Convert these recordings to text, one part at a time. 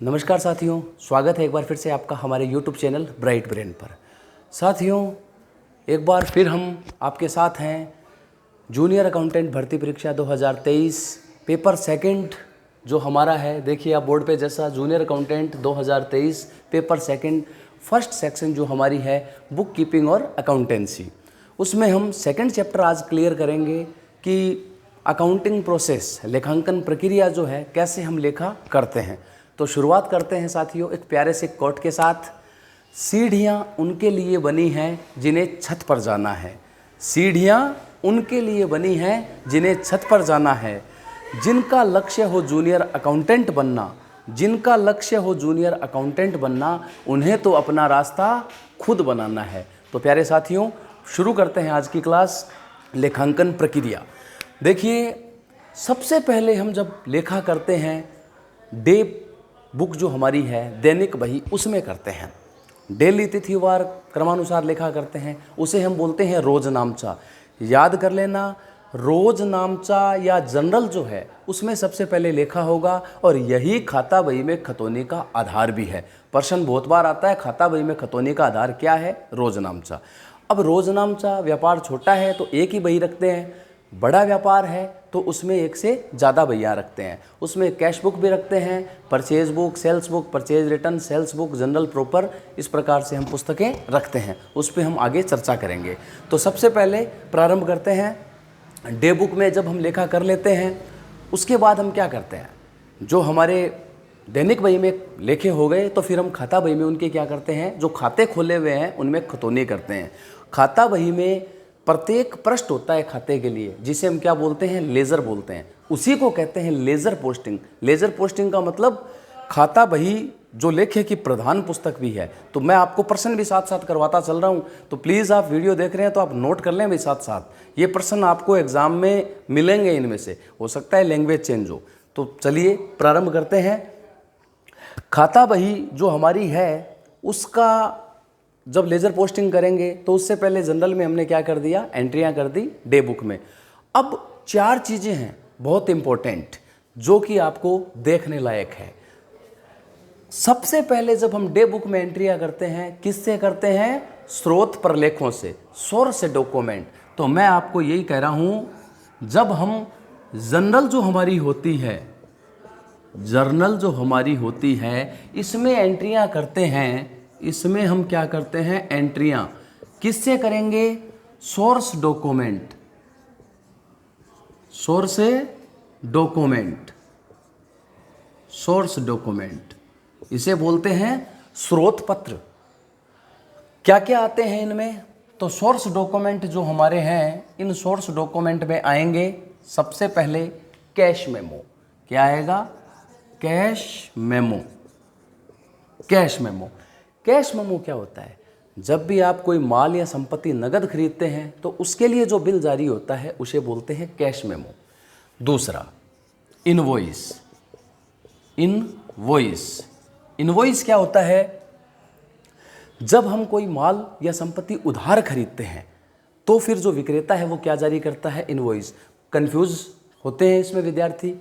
नमस्कार साथियों, स्वागत है एक बार फिर से आपका हमारे YouTube चैनल ब्राइट ब्रेन पर। साथियों, एक बार फिर हम आपके साथ हैं। जूनियर अकाउंटेंट भर्ती परीक्षा 2023 पेपर सेकंड जो हमारा है, देखिए आप बोर्ड पे जैसा junior accountant 2023 paper second first section जो हमारी है बुक कीपिंग और अकाउंटेंसी, उसमें हम सेकंड चैप्टर आज क्लियर करेंगे कि अकाउंटिंग प्रोसेस, लेखांकन प्रक्रिया जो है कैसे हम लेखा करते हैं। तो शुरुआत करते हैं साथियों एक प्यारे से कोट के साथ। सीढ़ियाँ उनके लिए बनी हैं जिन्हें छत पर जाना है। सीढ़ियाँ उनके लिए बनी हैं जिन्हें छत पर जाना है। जिनका लक्ष्य हो जूनियर अकाउंटेंट बनना, जिनका लक्ष्य हो जूनियर अकाउंटेंट बनना, उन्हें तो अपना रास्ता खुद बनाना है। तो प्यारे साथियों, शुरू करते हैं आज की क्लास लेखांकन प्रक्रिया। देखिए, सबसे पहले हम जब लेखा करते हैं डे बुक जो हमारी है दैनिक बही, उसमें करते हैं। डेली तिथिवार क्रमानुसार लेखा करते हैं, उसे हम बोलते हैं रोज नामचा। याद कर लेना, रोज नामचा या जनरल जो है उसमें सबसे पहले लेखा होगा और यही खाता बही में खतौनी का आधार भी है। प्रश्न बहुत बार आता है, खाता बही में खतौनी का आधार क्या है? रोज नामचा। अब रोज नामचा व्यापार छोटा है तो एक ही बही रखते हैं, बड़ा व्यापार है तो उसमें एक से ज़्यादा बहियाँ रखते हैं। उसमें कैश बुक भी रखते हैं, purchase book, sales book, purchase return, sales book, journal proper, इस प्रकार से हम पुस्तकें रखते हैं। उस पर हम आगे चर्चा करेंगे। तो सबसे पहले प्रारंभ करते हैं डे बुक में। जब हम लेखा कर लेते हैं उसके बाद हम क्या करते हैं, जो हमारे दैनिक बही में लेखे हो गए तो फिर हम खाता बही में उनके क्या करते हैं, जो खाते खोले हुए हैं उनमें खतौनी करते हैं। खाता बही में प्रत्येक पृष्ठ होता है खाते के लिए, जिसे हम क्या बोलते हैं, लेजर बोलते हैं। उसी को कहते हैं लेजर पोस्टिंग। लेजर पोस्टिंग का मतलब खाता बही जो लेखे की प्रधान पुस्तक भी है। तो मैं आपको प्रश्न भी साथ साथ करवाता चल रहा हूँ, तो प्लीज़ आप वीडियो देख रहे हैं तो आप नोट कर लें भी साथ साथ। ये प्रश्न आपको एग्जाम में मिलेंगे, इनमें से हो सकता है लैंग्वेज चेंज हो। तो चलिए प्रारंभ करते हैं। खाता बही जो हमारी है उसका जब लेजर पोस्टिंग करेंगे तो उससे पहले जनरल में हमने क्या कर दिया, एंट्रियां कर दी डे बुक में। अब चार चीज़ें हैं बहुत इंपॉर्टेंट जो कि आपको देखने लायक है। सबसे पहले जब हम डे बुक में एंट्रियां करते हैं, किससे करते हैं? स्रोत प्रलेखों से, सोर्स डॉक्यूमेंट। तो मैं आपको यही कह रहा हूं, जब हम जनरल जो हमारी होती है, जर्नल जो हमारी होती है, इसमें एंट्रियां करते हैं, इसमें हम क्या करते हैं, एंट्रियां किससे करेंगे? Source document, source document, source document, इसे बोलते हैं स्रोत पत्र। क्या क्या आते हैं इनमें? तो सोर्स डॉक्यूमेंट जो हमारे हैं, इन सोर्स डॉक्यूमेंट में आएंगे सबसे पहले कैश मेमो। क्या आएगा? Cash memo. Cash memo, cash memo क्या होता है? जब भी आप कोई माल या संपत्ति नगद खरीदते हैं तो उसके लिए जो बिल जारी होता है उसे बोलते हैं कैश मेमो। दूसरा इनवॉइस। इनवॉइस, इनवॉइस क्या होता है? जब हम कोई माल या संपत्ति उधार खरीदते हैं तो फिर जो विक्रेता है वो क्या जारी करता है? इनवॉइस। कंफ्यूज होते हैं इसमें विद्यार्थी।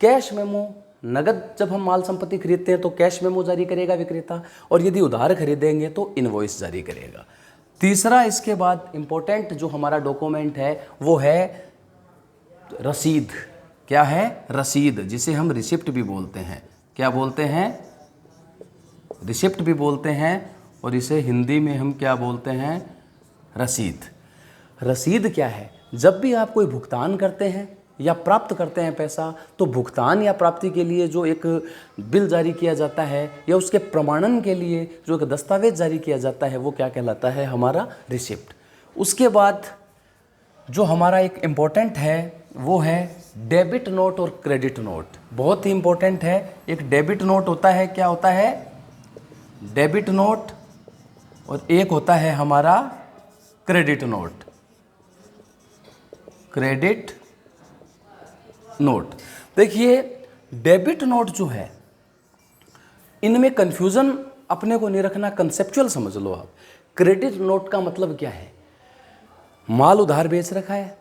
कैश मेमो, नगद जब हम माल संपत्ति खरीदते हैं तो कैश मेमो जारी करेगा विक्रेता, और यदि उधार खरीदेंगे तो इनवॉइस जारी करेगा। तीसरा इसके बाद इंपॉर्टेंट जो हमारा डॉक्यूमेंट है वो है रसीद। क्या है? रसीद, जिसे हम रिसिप्ट भी बोलते हैं। क्या बोलते हैं? रिसिप्ट भी बोलते हैं, और इसे हिंदी में हम क्या बोलते हैं? रसीद। रसीद क्या है? जब भी आप कोई भुगतान करते हैं या प्राप्त करते हैं पैसा, तो भुगतान या प्राप्ति के लिए जो एक बिल जारी किया जाता है या उसके प्रमाणन के लिए जो एक दस्तावेज जारी किया जाता है वो क्या कहलाता है? हमारा रिसिप्ट। उसके बाद जो हमारा एक इम्पोर्टेंट है वो है डेबिट नोट और क्रेडिट नोट। बहुत ही इम्पोर्टेंट है। एक डेबिट नोट होता है, क्या होता है? डेबिट नोट, और एक होता है हमारा क्रेडिट नोट। Credit note. देखिए, डेबिट नोट जो है इनमें कंफ्यूजन अपने को नहीं रखना, कंसेप्चुअल समझ लो आप। क्रेडिट नोट का मतलब क्या है? माल उधार बेच रखा है,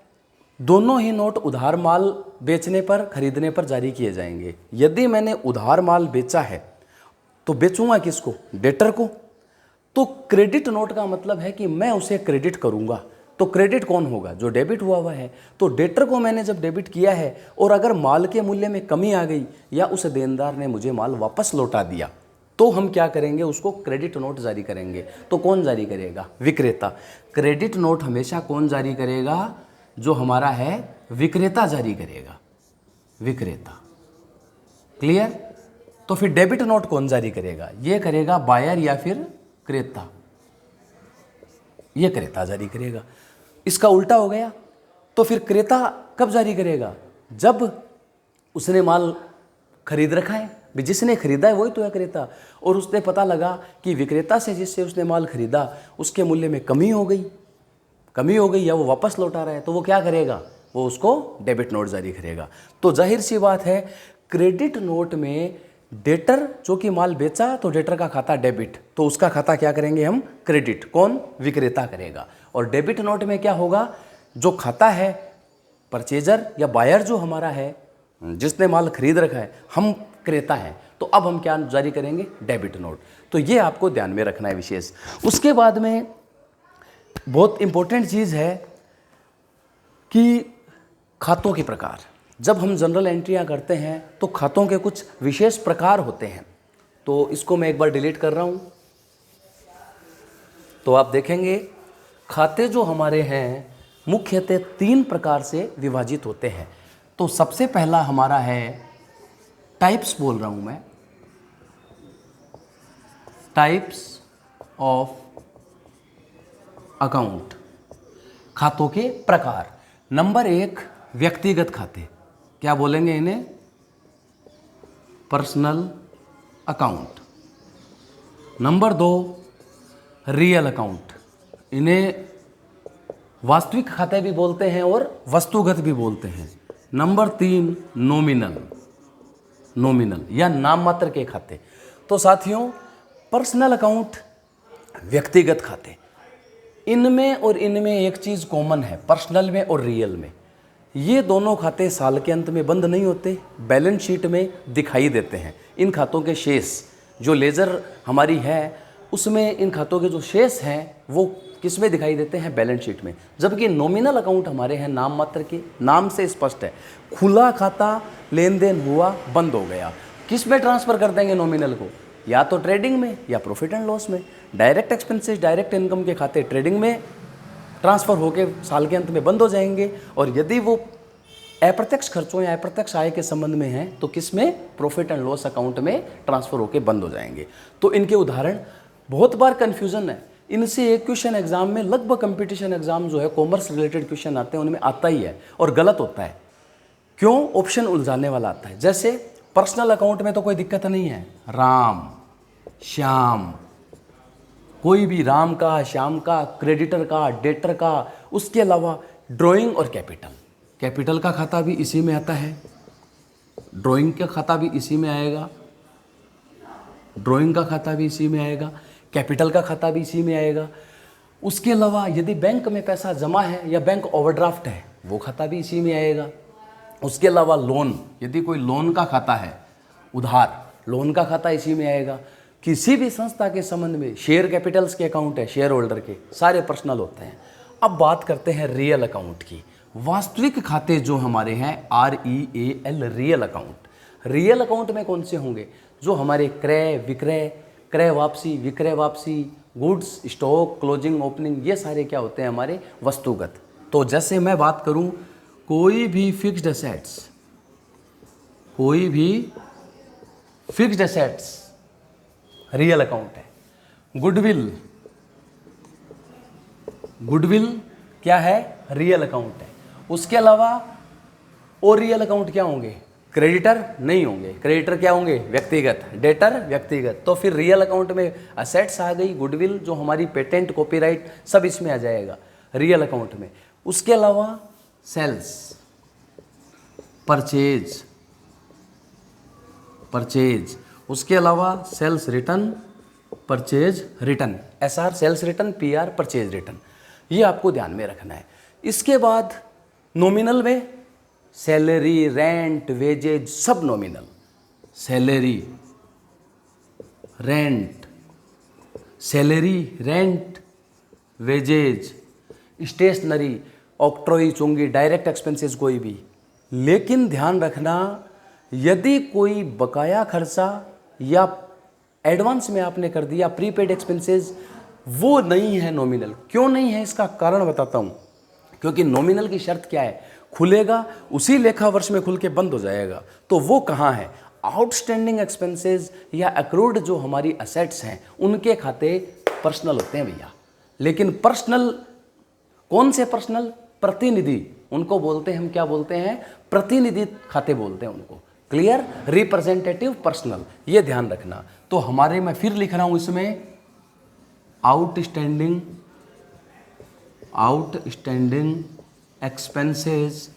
दोनों ही नोट उधार माल बेचने पर, खरीदने पर जारी किए जाएंगे। यदि मैंने उधार माल बेचा है तो बेचूंगा किसको? डेटर को। तो क्रेडिट नोट का मतलब है कि मैं उसे क्रेडिट करूंगा। तो क्रेडिट कौन होगा? जो डेबिट हुआ है। तो डेटर को मैंने जब डेबिट किया है और अगर माल के मूल्य में कमी आ गई या उस देनदार ने मुझे माल वापस लौटा दिया तो हम क्या करेंगे? उसको क्रेडिट नोट जारी करेंगे। तो कौन जारी करेगा? विक्रेता। क्रेडिट नोट हमेशा कौन जारी करेगा? जो हमारा है विक्रेता जारी करेगा, विक्रेता। क्लियर? तो फिर डेबिट नोट कौन जारी करेगा? ये करेगा बायर या फिर क्रेता, ये क्रेता जारी करेगा। इसका उल्टा हो गया तो फिर क्रेता कब जारी करेगा? जब उसने माल खरीद रखा है, जिसने खरीदा है वही तो है क्रेता, और उसने पता लगा कि विक्रेता से जिससे उसने माल खरीदा उसके मूल्य में कमी हो गई या वो वापस लौटा रहा है, तो वो क्या करेगा? वो उसको डेबिट नोट जारी करेगा। तो जाहिर सी बात है क्रेडिट नोट में डेटर जो कि माल बेचा तो डेटर का खाता डेबिट, तो उसका खाता क्या करेंगे हम? क्रेडिट। कौन? विक्रेता करेगा। और डेबिट नोट में क्या होगा? जो खाता है परचेजर या बायर जो हमारा है, जिसने माल खरीद रखा है, हम क्रेता हैं, तो अब हम क्या जारी करेंगे? Debit note. तो ये आपको ध्यान में रखना है विशेष। उसके बाद में बहुत इंपॉर्टेंट चीज़ है कि खातों के प्रकार। जब हम जनरल एंट्रियां करते हैं तो खातों के कुछ विशेष प्रकार होते हैं। तो इसको मैं एक बार डिलीट कर रहा हूं। तो आप देखेंगे खाते जो हमारे हैं मुख्यतः 3 प्रकार से विभाजित होते हैं। तो सबसे पहला हमारा है, टाइप्स बोल रहा हूं मैं, टाइप्स ऑफ अकाउंट, खातों के प्रकार। नंबर 1 व्यक्तिगत खाते, क्या बोलेंगे इन्हें? Personal account. Number 2 real account, इन्हें वास्तविक खाते भी बोलते हैं और वस्तुगत भी बोलते हैं। नंबर 3 नॉमिनल या नाम मात्र के खाते। तो साथियों पर्सनल अकाउंट, व्यक्तिगत खाते, इनमें और इनमें एक चीज़ कॉमन है, पर्सनल में और रियल में। ये दोनों खाते साल के अंत में बंद नहीं होते, बैलेंस शीट में दिखाई देते हैं। इन खातों के शेष जो लेजर हमारी है उसमें इन खातों के जो शेष हैं वो किस में दिखाई देते हैं? बैलेंस शीट में। जबकि नॉमिनल अकाउंट हमारे हैं नाम मात्र के, नाम से स्पष्ट है, खुला खाता, लेन देन हुआ, बंद हो गया, किस में ट्रांसफ़र कर देंगे नॉमिनल को? या तो ट्रेडिंग में या प्रॉफिट एंड लॉस में। डायरेक्ट एक्सपेंसेस, डायरेक्ट इनकम के खाते ट्रेडिंग में ट्रांसफ़र होकर साल के अंत में बंद हो जाएंगे, और यदि वो अप्रत्यक्ष खर्चों या अप्रत्यक्ष आय के संबंध में हैं तो किस में? प्रॉफिट एंड लॉस अकाउंट में ट्रांसफ़र होकर बंद हो जाएंगे। तो इनके उदाहरण, बहुत बार कन्फ्यूज़न है इनसे। एक क्वेश्चन एग्जाम में, लगभग कंपटीशन एग्जाम जो है कॉमर्स रिलेटेड क्वेश्चन आते हैं उनमें आता ही है और गलत होता है। क्यों? ऑप्शन उलझाने वाला आता है। जैसे पर्सनल अकाउंट में तो कोई दिक्कत नहीं है, राम श्याम, कोई भी राम का, श्याम का, क्रेडिटर का, डेटर का। उसके अलावा ड्राइंग और कैपिटल, कैपिटल का खाता भी इसी में आता है, ड्राइंग का खाता भी इसी में आएगा, ड्राइंग का खाता भी इसी में आएगा, कैपिटल का खाता भी इसी में आएगा। उसके अलावा यदि बैंक में पैसा जमा है या बैंक ओवरड्राफ्ट है वो खाता भी इसी में आएगा। उसके अलावा लोन, यदि कोई लोन का खाता है, उधार, लोन का खाता इसी में आएगा। किसी भी संस्था के संबंध में शेयर कैपिटल्स के अकाउंट है, शेयर होल्डर के, सारे पर्सनल होते हैं। अब बात करते हैं रियल अकाउंट की। वास्तविक खाते जो हमारे हैं REAL, real account. Real account में कौन से होंगे? जो हमारे क्रय विक्रय, क्रय वापसी, विक्रय वापसी, गुड्स स्टॉक, क्लोजिंग ओपनिंग, ये सारे क्या होते हैं? हमारे वस्तुगत। तो जैसे मैं बात करूं, कोई भी फिक्स्ड एसेट्स, कोई भी फिक्स्ड एसेट्स रियल अकाउंट है। गुडविल, गुडविल क्या है? रियल अकाउंट है। उसके अलावा और रियल अकाउंट क्या होंगे? क्रेडिटर नहीं होंगे, क्रेडिटर क्या होंगे? व्यक्तिगत, डेटर व्यक्तिगत। तो फिर रियल अकाउंट में असेट्स आ गई, गुडविल जो हमारी पेटेंट, कॉपीराइट, सब इसमें आ जाएगा रियल अकाउंट में। उसके अलावा सेल्स, परचेज, परचेज, उसके अलावा sales return, purchase return, SR sales return, PR purchase return, ये आपको ध्यान में रखना है। इसके बाद नॉमिनल में सैलरी, रेंट, वेजेज, सब nominal, salary, rent, salary, rent, wages, stationery, octroi, चुंगी, डायरेक्ट एक्सपेंसेस कोई भी। लेकिन ध्यान रखना, यदि कोई बकाया खर्चा या एडवांस में आपने कर दिया प्रीपेड एक्सपेंसेस, वो नहीं है नॉमिनल। क्यों नहीं है, इसका कारण बताता हूँ। क्योंकि नॉमिनल की शर्त क्या है, खुलेगा उसी लेखा वर्ष में खुल के बंद हो जाएगा। तो वो कहाँ है, आउटस्टैंडिंग एक्सपेंसेस या अक्रूड जो हमारी असेट्स हैं उनके खाते पर्सनल होते हैं भैया। लेकिन पर्सनल कौन से पर्सनल, प्रतिनिधि, उनको बोलते हैं हम, क्या बोलते हैं, प्रतिनिधि खाते बोलते हैं उनको। क्लियर, रिप्रेजेंटेटिव पर्सनल, ये ध्यान रखना। तो हमारे, मैं फिर लिख रहा हूं इसमें, आउटस्टैंडिंग एक्सपेंसेस,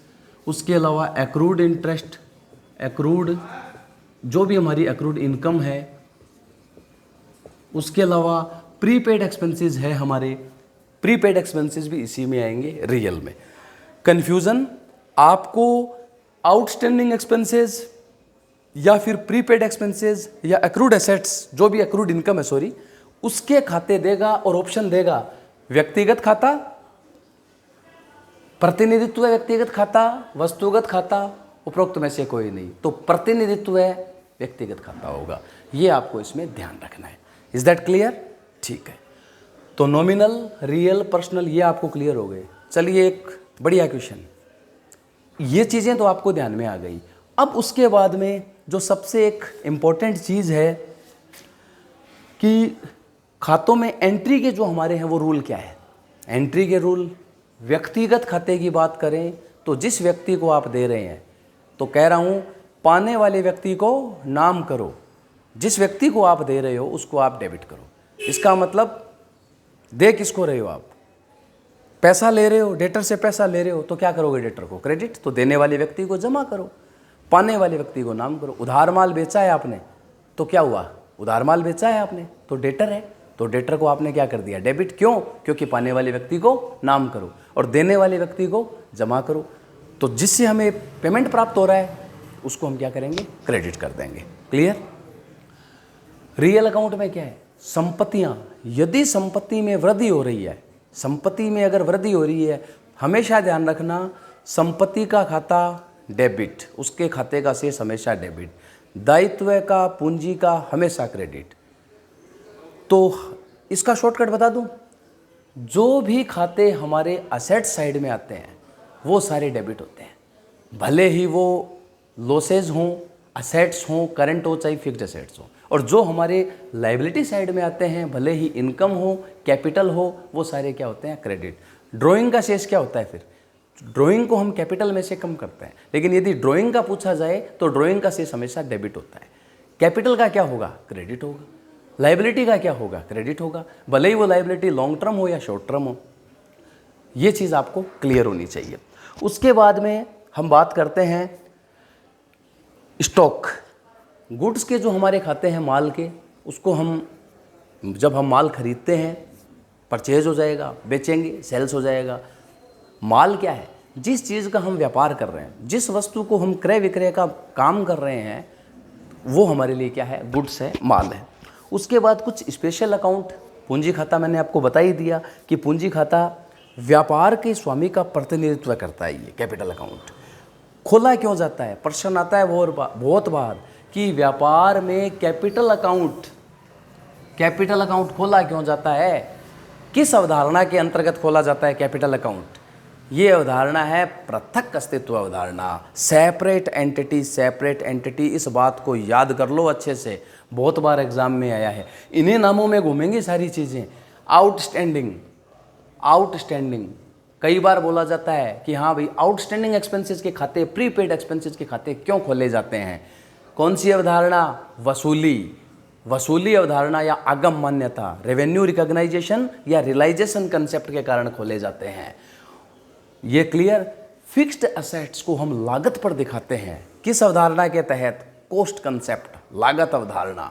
उसके अलावा एक्रूड इंटरेस्ट, एक्रूड जो भी हमारी एक्रूड इनकम है, उसके अलावा प्रीपेड एक्सपेंसेस है हमारे, प्रीपेड एक्सपेंसेस भी इसी में आएंगे रियल में। कन्फ्यूज़न, आपको आउटस्टैंडिंग एक्सपेंसेस या फिर प्रीपेड एक्सपेंसेस या एक्रूड एसेट्स, जो भी एक्रूड इनकम है सॉरी, उसके खाते देगा और ऑप्शन देगा व्यक्तिगत खाता, प्रतिनिधित्व व्यक्तिगत खाता, वस्तुगत खाता, उपरोक्त में से कोई नहीं। तो प्रतिनिधित्व व्यक्तिगत खाता होगा। ये आपको इसमें ध्यान रखना है। Is that clear? ठीक है। तो नॉमिनल, रियल, पर्सनल, ये आपको क्लियर हो गए। चलिए एक बढ़िया क्वेश्चन, ये चीज़ें तो आपको ध्यान में आ गई। अब उसके बाद में जो सबसे एक इम्पॉर्टेंट चीज़ है कि खातों में एंट्री के जो हमारे हैं वो रूल क्या है। एंट्री के रूल, व्यक्तिगत खाते की बात करें तो जिस व्यक्ति को आप दे रहे हैं, तो कह रहा हूँ पाने वाले व्यक्ति को नाम करो, जिस व्यक्ति को आप दे रहे हो उसको आप डेबिट करो। इसका मतलब दे किसको रहे हो आप, पैसा ले रहे हो, डेटर से पैसा ले रहे हो, तो क्या करोगे, डेटर को क्रेडिट, तो देने वाले व्यक्ति को जमा करो, पाने वाले व्यक्ति को नाम करो। उधार माल बेचा है आपने, तो क्या हुआ, उधार माल बेचा है आपने, तो डेटर है, तो डेटर को आपने क्या कर दिया, डेबिट। क्यों, क्योंकि पाने वाले व्यक्ति को नाम करो और देने वाले व्यक्ति को जमा करो। तो जिससे हमें पेमेंट प्राप्त हो रहा है उसको हम क्या करेंगे, क्रेडिट कर देंगे। क्लियर? रियल अकाउंट में क्या है, संपत्तियां, यदि संपत्ति में वृद्धि हो रही है, संपत्ति में अगर वृद्धि हो रही है, हमेशा ध्यान रखना संपत्ति का खाता डेबिट, उसके खाते का शेष हमेशा डेबिट, दायित्व का, पूंजी का हमेशा क्रेडिट। तो इसका शॉर्टकट बता दूं, जो भी खाते हमारे असेट साइड में आते हैं वो सारे डेबिट होते हैं, भले ही वो लॉसेज हों, असेट्स हों, करंट हो चाहे फिक्स्ड असेट्स हों। और जो हमारे लायबिलिटी साइड में आते हैं, भले ही इनकम हो, कैपिटल हो, वो सारे क्या होते हैं, क्रेडिट। ड्राइंग का शेष क्या होता है फिर, ड्राइंग को हम कैपिटल में से कम करते हैं, लेकिन यदि ड्राइंग का पूछा जाए तो ड्राइंग का शेष हमेशा डेबिट होता है। कैपिटल का क्या होगा, क्रेडिट होगा। लायबिलिटी का क्या होगा, क्रेडिट होगा, भले ही वो लायबिलिटी लॉन्ग टर्म हो या शॉर्ट टर्म हो। ये चीज़ आपको क्लियर होनी चाहिए। उसके बाद में हम बात करते हैं स्टॉक, गुड्स के जो हमारे खाते हैं माल के, उसको हम जब हम माल खरीदते हैं, परचेज हो जाएगा, बेचेंगे, सेल्स हो जाएगा। माल क्या है, जिस चीज़ का हम व्यापार कर रहे हैं, जिस वस्तु को हम क्रय विक्रय का काम कर रहे हैं, वो हमारे लिए क्या है, गुड्स है, माल है। उसके बाद कुछ स्पेशल अकाउंट, पूंजी खाता मैंने आपको बता ही दिया कि पूंजी खाता व्यापार के स्वामी का प्रतिनिधित्व करता है। ये कैपिटल अकाउंट खोला क्यों जाता है, प्रश्न आता है बहुत बार कि व्यापार में कैपिटल अकाउंट खोला क्यों जाता है, किस अवधारणा के अंतर्गत खोला जाता है कैपिटल अकाउंट। ये अवधारणा है पृथक अस्तित्व अवधारणा, सेपरेट एंटिटी। इस बात को याद कर लो अच्छे से, बहुत बार एग्जाम में आया है, इन्हीं नामों में घूमेंगी सारी चीज़ें। आउटस्टैंडिंग कई बार बोला जाता है कि हाँ भाई आउटस्टैंडिंग एक्सपेंसेस के खाते, प्रीपेड एक्सपेंसेस के खाते क्यों खोले जाते हैं। कौन सी अवधारणा, वसूली अवधारणा या आगम मान्यता, रेवेन्यू रिकॉग्नाइजेशन या रियलाइजेशन कंसेप्ट के कारण खोले जाते हैं। ये क्लियर। फिक्स्ड असेट्स को हम लागत पर दिखाते हैं, किस अवधारणा के तहत, कॉस्ट कंसेप्ट, लागत अवधारणा।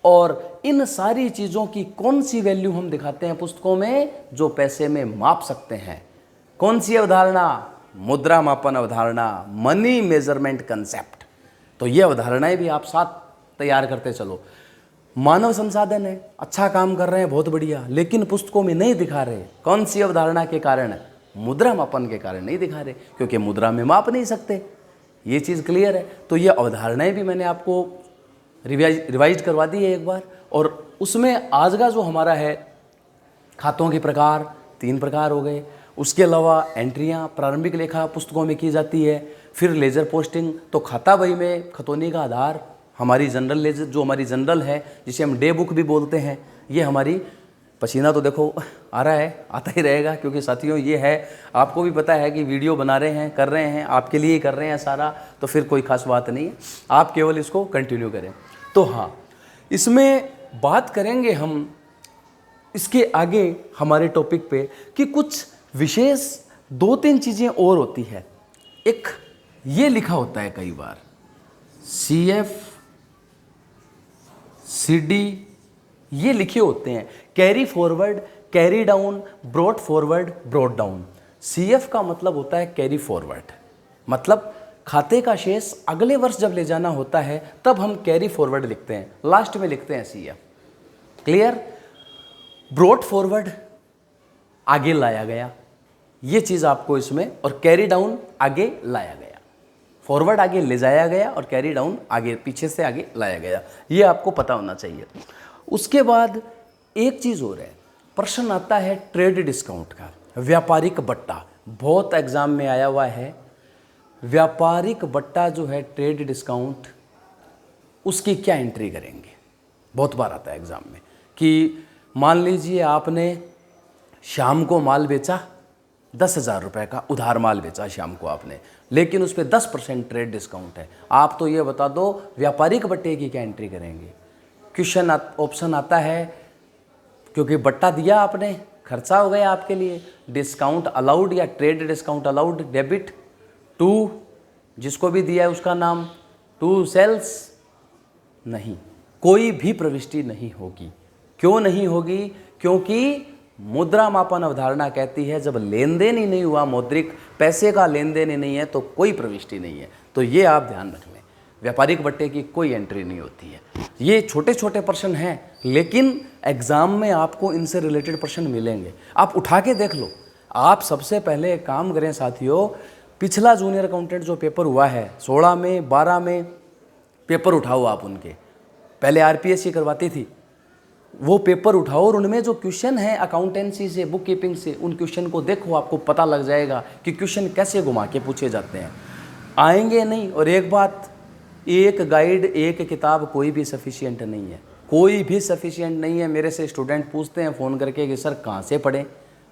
और इन सारी चीज़ों की कौन सी वैल्यू हम दिखाते हैं पुस्तकों में, जो पैसे में माप सकते हैं। कौन सी अवधारणा, मुद्रा मापन अवधारणा, मनी मेजरमेंट कंसेप्ट। तो ये अवधारणाएं भी आप साथ तैयार करते चलो। मानव संसाधन है, अच्छा काम कर रहे हैं, बहुत बढ़िया, लेकिन पुस्तकों में नहीं दिखा रहे। कौन सी अवधारणा के कारण? मुद्रा मापन के कारण नहीं दिखा रहे, क्योंकि मुद्रा में माप नहीं सकते। ये चीज़ क्लियर है। तो ये अवधारणाएं भी मैंने आपको रिवाइज करवा दी है एक बार। और उसमें आज का जो हमारा है, खातों के प्रकार 3 प्रकार हो गए। उसके अलावा एंट्रियां प्रारंभिक लेखा पुस्तकों में की जाती है। फिर लेजर पोस्टिंग, तो खाता बही में खतौनी का आधार हमारी जनरल लेजर, जो हमारी जनरल है, जिसे हम डे बुक भी बोलते हैं, ये हमारी, पसीना तो देखो आ रहा है, आता ही रहेगा, क्योंकि साथियों ये है, आपको भी पता है कि वीडियो बना रहे हैं, कर रहे हैं, आपके लिए ही कर रहे हैं सारा, तो फिर कोई खास बात नहीं है, आप केवल इसको कंटिन्यू करें। तो हाँ, इसमें बात करेंगे हम इसके आगे हमारे टॉपिक पे कि कुछ विशेष 2-3 चीज़ें और होती है। एक ये लिखा होता है कई बार CF CD, ये लिखे होते हैं carry forward, carry down, brought forward, brought down. CF का मतलब होता है कैरी फॉरवर्ड, मतलब खाते का शेष अगले वर्ष जब ले जाना होता है तब हम कैरी फॉरवर्ड लिखते हैं, लास्ट में लिखते हैं CF। क्लियर? ब्रॉड फॉरवर्ड आगे लाया गया, ये चीज़ आपको इसमें, और कैरी डाउन आगे लाया गया। फॉरवर्ड आगे ले जाया गया और कैरी डाउन आगे, पीछे से आगे लाया गया, ये आपको पता होना चाहिए। उसके बाद एक चीज़ और है, प्रश्न आता है ट्रेड डिस्काउंट का, व्यापारिक बट्टा, बहुत एग्जाम में आया हुआ है। व्यापारिक बट्टा जो है, ट्रेड डिस्काउंट, उसकी क्या एंट्री करेंगे? बहुत बार आता है एग्जाम में कि मान लीजिए आपने शाम को माल बेचा 10,000 रुपये का, उधार माल बेचा शाम को आपने, लेकिन उस पर 10% ट्रेड डिस्काउंट है। आप तो ये बता दो व्यापारिक बट्टे की क्या एंट्री करेंगे? क्वेश्चन ऑप्शन आता है, क्योंकि बट्टा दिया आपने, खर्चा हो गया आपके लिए, डिस्काउंट अलाउड या trade discount allowed, debit to, जिसको भी दिया है उसका नाम, टू सेल्स, नहीं, कोई भी प्रविष्टि नहीं होगी। क्यों नहीं होगी? क्योंकि मुद्रा मापन अवधारणा कहती है जब लेन देन ही नहीं हुआ, मौद्रिक पैसे का लेन देन ही नहीं है, तो कोई प्रविष्टि नहीं है। तो ये आप ध्यान रख लें, व्यापारिक बट्टे की कोई एंट्री नहीं होती है। ये छोटे छोटे प्रश्न हैं, लेकिन एग्जाम में आपको इनसे रिलेटेड प्रश्न मिलेंगे, आप उठा के देख लो। आप सबसे पहले एक काम करें साथियों, पिछला जूनियर अकाउंटेंट जो पेपर हुआ है 16 में 12 में, पेपर उठाओ आप उनके, पहले RPSC करवाती थी, वो पेपर उठाओ और उनमें जो क्वेश्चन है अकाउंटेंसी से, बुक कीपिंग से, उन क्वेश्चन को देखो, आपको पता लग जाएगा कि क्वेश्चन कैसे घुमा के पूछे जाते हैं, आएंगे नहीं। और एक बात, एक गाइड, एक किताब कोई भी सफिशिएंट नहीं है, कोई भी सफिशिएंट नहीं है। मेरे से स्टूडेंट पूछते हैं फ़ोन करके कि सर कहाँ से पढ़ें,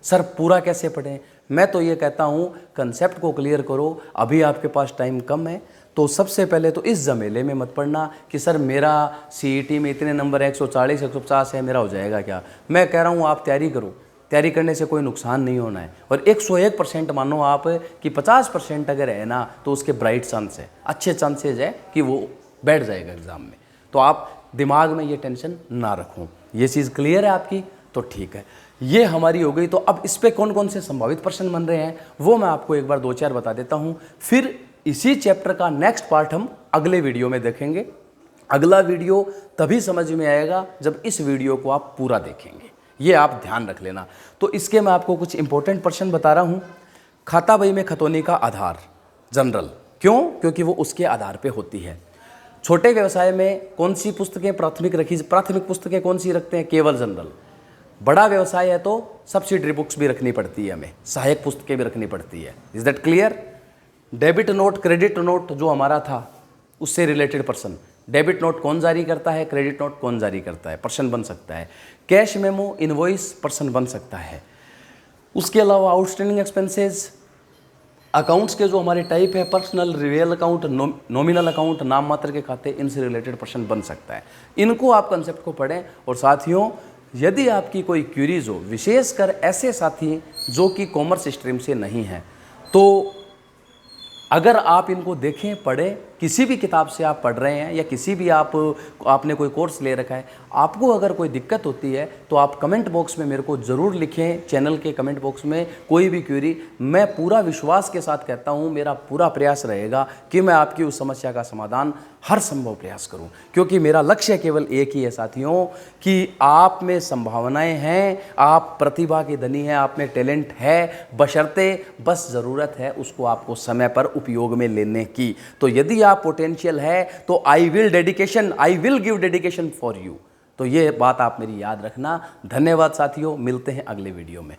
सर पूरा कैसे पढ़ें? मैं तो ये कहता हूँ कंसेप्ट को क्लियर करो, अभी आपके पास टाइम कम है, तो सबसे पहले तो इस झमेले में मत पढ़ना कि सर मेरा CET में इतने नंबर है, 140 150 है, मेरा हो जाएगा क्या। मैं कह रहा हूँ आप तैयारी करो, तैयारी करने से कोई नुकसान नहीं होना है। और 101% मानो आप कि 50% अगर है ना, तो उसके ब्राइट चांस है, अच्छे चांसेज है कि वो बैठ जाएगा एग्ज़ाम में। तो आप दिमाग में ये टेंशन ना रखो, ये चीज़ क्लियर है आपकी, तो ठीक है, ये हमारी हो गई। तो अब इस पर कौन कौन से संभावित प्रश्न बन रहे हैं वो मैं आपको एक बार 2-4 बता देता हूँ। फिर इसी चैप्टर का नेक्स्ट पार्ट हम अगले वीडियो में देखेंगे। अगला वीडियो तभी समझ में आएगा जब इस वीडियो को आप पूरा देखेंगे, ये आप ध्यान रख लेना। तो इसके मैं आपको कुछ इंपॉर्टेंट प्रश्न बता रहा हूँ। खाता बही में खतौनी का आधार जनरल, क्यों? क्योंकि वो उसके आधार पे होती है। छोटे व्यवसाय में कौन सी पुस्तकें प्राथमिक रखी, प्राथमिक पुस्तकें कौन सी रखते हैं? केवल जनरल। बड़ा व्यवसाय है तो सब्सिडरी बुक्स भी रखनी पड़ती है, हमें सहायक पुस्तकें भी रखनी पड़ती है। Is that clear? Debit note, credit note जो हमारा था उससे रिलेटेड प्रश्न, डेबिट नोट कौन जारी करता है, क्रेडिट नोट कौन जारी करता है, प्रश्न बन सकता है। कैश मेमो, इनवॉइस, प्रश्न बन सकता है। उसके अलावा आउटस्टैंडिंग एक्सपेंसेस, अकाउंट्स के जो हमारे टाइप है, personal, real account, nominal account, नाम मात्र के खाते, इनसे रिलेटेड प्रश्न बन सकता है। इनको आप कंसेप्ट को पढ़ें। और साथियों, यदि आपकी कोई क्यूरीज हो, विशेषकर ऐसे साथी जो कि कॉमर्स स्ट्रीम से नहीं हैं, तो अगर आप इनको देखें, पढ़ें, किसी भी किताब से आप पढ़ रहे हैं या किसी भी आपने कोई कोर्स ले रखा है, आपको अगर कोई दिक्कत होती है तो आप कमेंट बॉक्स में मेरे को ज़रूर लिखें। चैनल के कमेंट बॉक्स में कोई भी क्वेरी, मैं पूरा विश्वास के साथ कहता हूँ, मेरा पूरा प्रयास रहेगा कि मैं आपकी उस समस्या का समाधान हर संभव प्रयास करूं, क्योंकि मेरा लक्ष्य केवल एक ही है साथियों कि आप में संभावनाएं हैं, आप प्रतिभा के धनी हैं, आप में टैलेंट है, बशर्ते बस ज़रूरत है उसको आपको समय पर उपयोग में लेने की। तो यदि आप पोटेंशियल है तो I will give dedication for you. तो ये बात आप मेरी याद रखना। धन्यवाद साथियों, मिलते हैं अगले वीडियो में।